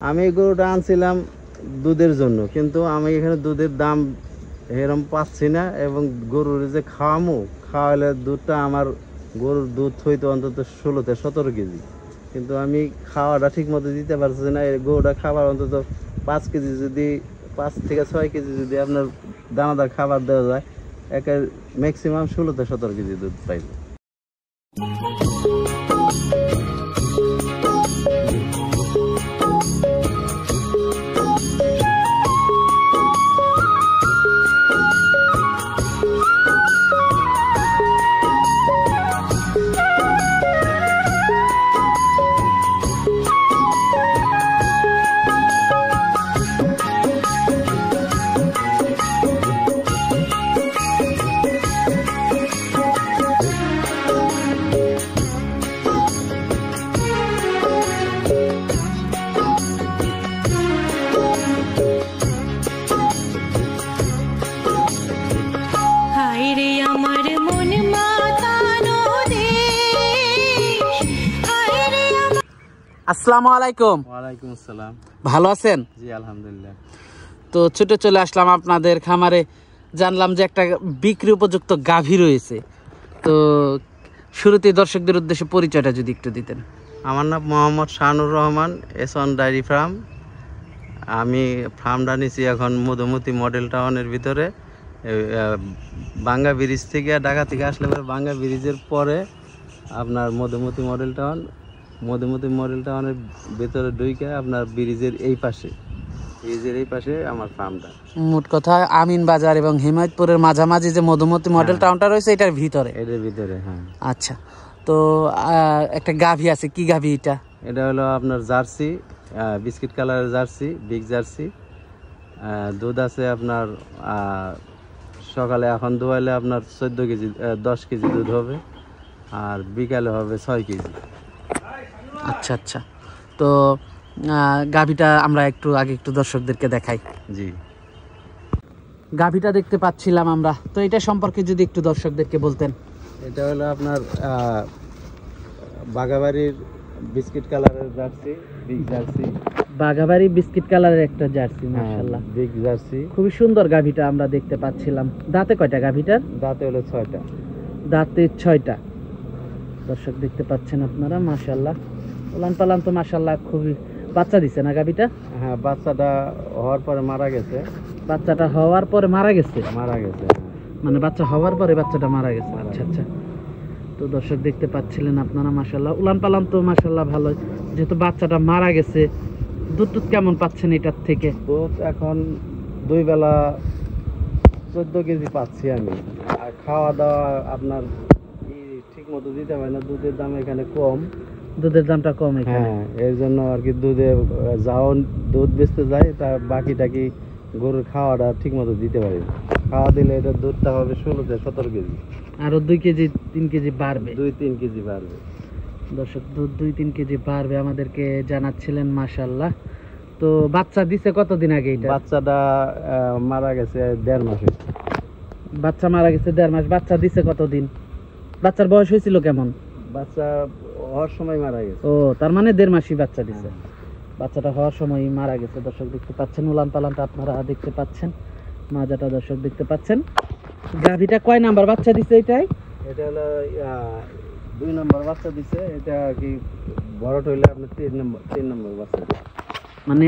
আমি এই গরুটা আনছিলাম দুধের জন্য, কিন্তু আমি এখানে দুধের দাম এরকম পাচ্ছি না, এবং গরুর যে খাওয়ালে দুধটা আমার গরুর দুধ হইতো অন্তত 16-17 কেজি, কিন্তু আমি খাওয়াটা ঠিক মতো দিতে পারছি না। এই গরুটা খাবার অন্তত 5 কেজি, যদি 5 থেকে 6 কেজি যদি আপনার দানাদার খাবার দেওয়া যায়, একে ম্যাক্সিমাম 16-17 কেজি দুধ পাইবে। আসসালামু আলাইকুম। ওয়ালাইকুম আসসালাম। ভালো আছেন? জি আলহামদুলিল্লাহ। তো ছুটে চলে আসলাম আপনাদের খামারে, জানলাম যে একটা বিক্রি উপযুক্ত গাভী রয়েছে। তো শুরুতেই দর্শকদের উদ্দেশ্যে পরিচয়টা যদি একটু দিতেন। আমার নাম মোহাম্মদ শাহানুর রহমান, এসন ডায়েরি ফার্ম। আমি ফার্মটা নিছি এখন মধুমতি মডেল টাউনের ভিতরে, বাঙ্গা ব্রিজ থেকে, ঢাকা থেকে আসলে বাঙ্গা ব্রিজের পরে আপনার মধুমতি মডেল টাউনের ভিতরে ঢুকে আপনার ব্রিজের এই পাশে আমার ফার্মটা। মোট কথা আমিন বাজার এবং হিমায়তপুরের মাঝামাঝি যে মধুমতি মডেল টাউনটা রয়েছে এটার ভিতরে। হ্যাঁ। আচ্ছা, তো একটা গাভী আছে, কি গাভী এটা? এটা হলো আপনার জার্সি, বিস্কিট কালারের জার্সি, বিগ জার্সি। দুধ আছে আপনার সকালে এখন দোয়াইলে আপনার 14 কেজি 10 কেজি দুধ হবে, আর বিকালে হবে 6 কেজি। আচ্ছা আচ্ছা, তো গাভীটা আমরা একটু দর্শকদেরকে দেখাই। জি, গাভীটা দেখতে পাচ্ছিলাম আমরা, তো এটা সম্পর্কে যদি একটু দর্শকদেরকে বলতেন। এটা হলো আপনার বাগাবাড়ির বিস্কিট কালারের jersey, big jersey. Bagabari biscuit কালারের একটা জার্সি, মাশাআল্লাহ বিগ জার্সি, খুবই সুন্দর গাভীটা আমরা দেখতে পাচ্ছিলাম। দাঁতে কয়টা গাভীটার? দাঁতে হলো 6টা। দাঁতে 6টা। দর্শক দেখতে পাচ্ছেন আপনারা, মাশাআল্লাহ। উলান পালান তো মাশাআল্লাহ খুবই। বাচ্চা দিছে না গাভীটা? হ্যাঁ, বাচ্চাটা হওয়ার পরে মারা গেছে। বাচ্চাটা হওয়ার পরে মারা গেছে? মানে বাচ্চা হওয়ার পরে বাচ্চাটা মারা গেছে। আচ্ছা আচ্ছা, তো দর্শক দেখতে পাচ্ছিলেন আপনারা, মাশাআল্লাহ উলান পালান তো মাশাআল্লাহ ভালো। যেহেতু বাচ্চাটা মারা গেছে, দুধ কেমন পাচ্ছেন এটার থেকে? দুধ এখন 2 বেলা 14 কেজি পাচ্ছি আমি। আর খাওয়া দাওয়া আপনার ঠিক মতো দিতে পারে না, দুধের দাম এখানে কম। দুধের দামটা কম এখানে? হ্যাঁ, এর জন্য আর কি দুধ বেচতে যায়, তার বাকিটাকি গরুর খাওয়াটা ঠিক মতো দিতে পারি। খাওয়া দিলে এটা দুধটা হবে 16-17 কেজি। আরো 2 কেজি 3 কেজি বাড়বে? 2-3 কেজি বাড়বে। দর্শক দুধ 2-3 কেজি বাড়বে আমাদেরকে জানাচ্ছিলেন, মাশাআল্লাহ। তো বাচ্চা দিছে কতদিন আগে এটা? বাচ্চাটা মারা গেছে 1.5 মাস। বাচ্চা মারা গেছে 1.5 মাস। বাচ্চা দিছে কতদিন? বাচ্চার বয়স হয়েছিল কেমন? বাচ্চা হওয়ার সময় মারা গেছে। ও, তার মানে 1.5 মাসই বাচ্চা দিছে। বাচ্চাটা হওয়ার সময় মারা গেছে। দর্শক দেখতে পাচ্ছেন, উলান পালানটা আপনারা দেখতে পাচ্ছেন, মাজাটা দর্শক দেখতে পাচ্ছেন। গাভীটা কয় নাম্বার বাচ্চা দিছে এটাই? এটা হলো 2 নম্বর বাচ্চা দিছে। এটা কি বড় হইলে আপনার 3 নম্বর বাচ্চা দিছে। মানে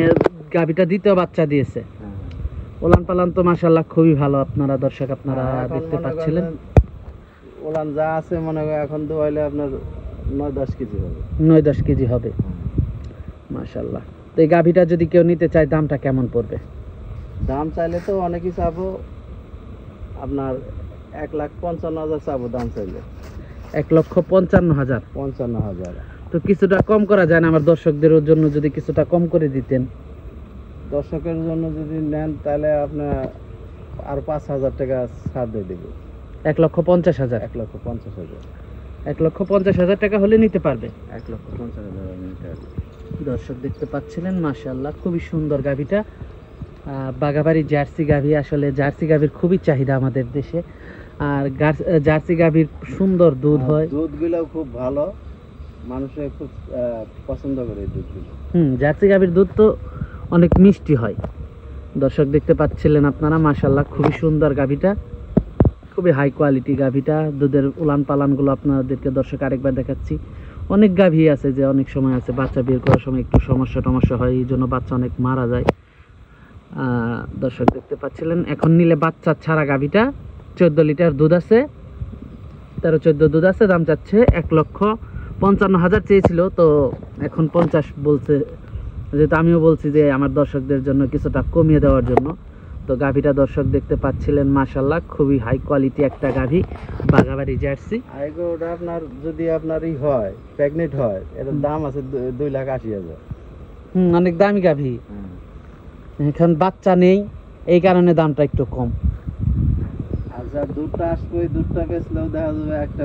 গাভীটা দ্বিতীয় বাচ্চা দিয়েছে। উলান পালান তো মাশাআল্লাহ খুবই ভালো। আপনারা দর্শক আপনারা দেখতে পাচ্ছিলেন, উলান যা আছে মনে হয় এখন তো হইলে আপনার 9-10 কেজি হবে। 9-10 কেজি হবে, মাশাআল্লাহ। তো এই গাভীটা যদি কেউ নিতে চায় দামটা কেমন পড়বে? দাম চাইলে তো অনেকই চাবো, আপনার 1,55,000 চাবো দাম চাইলে। 1,55,000? 55,000। তো কিছুটা কম করা যায় না? আমার দর্শকদের জন্য যদি কিছুটা কম করে দিতেন। দর্শকের জন্য যদি নেন তাহলে আপনার আর 5,000 টাকা ছাড় দিয়ে দেবো। 1,50,000? 1,50,000। 1,50,000 টাকা হলে নিতে পারবে? 1,50,000 নিতে পারবে। দর্শক দেখতে পাচ্ছিলেন, মাশাআল্লাহ খুবই সুন্দর গাভীটা। বাগাবাড়ি জার্সি গাভী, আসলে জার্সি গাভীর খুবই চাহিদা আমাদের দেশে। আর জার্সি গাভীর সুন্দর দুধ হয়, দুধগুলো খুব ভালো। মানুষে খুব পছন্দ করে এই দুধগুলো। জার্সি গাভীর দুধ তো অনেক মিষ্টি হয়। দর্শক দেখতে পাচ্ছিলেন আপনারা, মাশাআল্লাহ খুবই সুন্দর গাভীটা, খুবই হাই কোয়ালিটি গাভীটা। দুধের উলান পালানগুলো আপনাদেরকে দর্শক আরেকবার দেখাচ্ছি। অনেক গাভী আছে যে অনেক সময় আছে বাচ্চা বের করার সময় একটু সমস্যা হয়, এই জন্য বাচ্চা অনেক মারা যায়। দর্শক দেখতে পাচ্ছিলেন, এখন নিলে বাচ্চা ছাড়া গাভীটা 14 লিটার দুধ আছে, 13-14 দুধ আছে। দাম চাচ্ছে 1,55,000 চেয়েছিল, তো এখন 50 বলছে। যেহেতু আমিও বলছি যে আমার দর্শকদের জন্য কিছুটা কমিয়ে দেওয়ার জন্য। তো গাভীটা দর্শক দেখতে পাচ্ছিলেন, মাশাআল্লাহ খুবই হাই কোয়ালিটি একটা গাভী, বাঘাবাড়ি জার্সি। ওটা আপনার যদি আপনার হয় প্রেগনেন্ট হয়, এটার দাম আছে 2,80,000। অনেক দামি গাভী। এখন বাচ্চা নেই, এই কারণে দামটা একটু কম। আর যার দুধটা আসবে ওই দুধটা বেচলেও দেখা যাবে একটা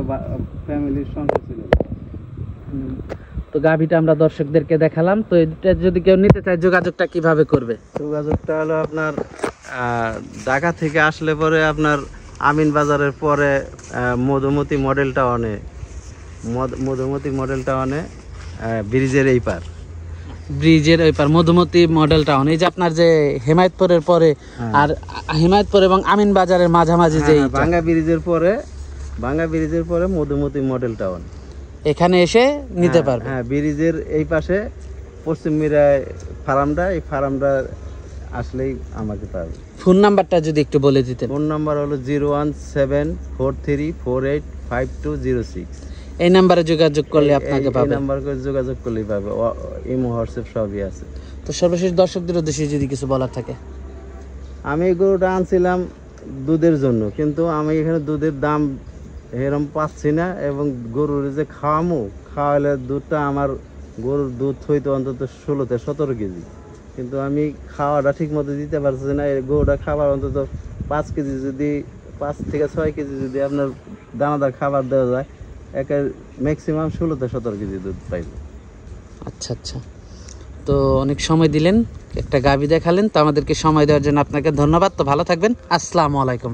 ফ্যামিলির সংসার ছিল। তো গাভীটা আমরা দর্শকদেরকে দেখালাম। তো এটা যদি কেউ নিতে চায় যোগাযোগটা কিভাবে করবে? যোগাযোগটা হলো আপনার ঢাকা থেকে আসলে পরে আপনার আমিন বাজারের পরে মধুমতি মডেল টাউনে, মধুমতি মডেল টাউনে ব্রিজের এই পার, ব্রিজের ওই পার মধুমতি মডেল টাউন। এই যে আপনার যে হেমায়তপুরের পরে, আর হেমায়তপুর এবং আমিন বাজারের মাঝামাঝি যে ভাঙ্গা ব্রিজের পরে মধুমতি মডেল টাউন, এখানে এসে নিতে পারবে। হ্যাঁ, ব্রিজের এই পাশে পশ্চিম মিরায় ফার্মটা, এই ফার্মটা আসলেই আমাকে পাবে। ফোন নাম্বারটা যদি একটু বলে দিতেন। ফোন নাম্বার হলো 01743485206। এই নাম্বারে যোগাযোগ করলে আপনাকে পাবে। এই নাম্বার করে যোগাযোগ করলেই পাবে, ইমো হোয়াটসঅ্যাপ সবই আছে। তো সর্বশেষ দর্শকদের উদ্দেশ্যে যদি কিছু বলার থাকে। আমি এই গরুটা আনছিলাম দুধের জন্য, কিন্তু আমি এখানে দুধের দাম এরকম পাচ্ছি না, এবং গরুর যে খাওয়ালে দুধটা আমার গরুর দুধ হইতো অন্তত 16-17 কেজি, কিন্তু আমি খাওয়াটা ঠিক মতো দিতে পারছি না। এই গরুটা খাবার অন্তত 5 কেজি, যদি 5 থেকে 6 কেজি যদি আপনার দানাদার খাবার দেওয়া যায়, একের ম্যাক্সিমাম 16-17 কেজি দুধ পাইব। আচ্ছা, তো অনেক সময় দিলেন, একটা গাভী দেখালেন, তো আমাদেরকে সময় দেওয়ার জন্য আপনাকে ধন্যবাদ। তো ভালো থাকবেন, আসসালামু আলাইকুম।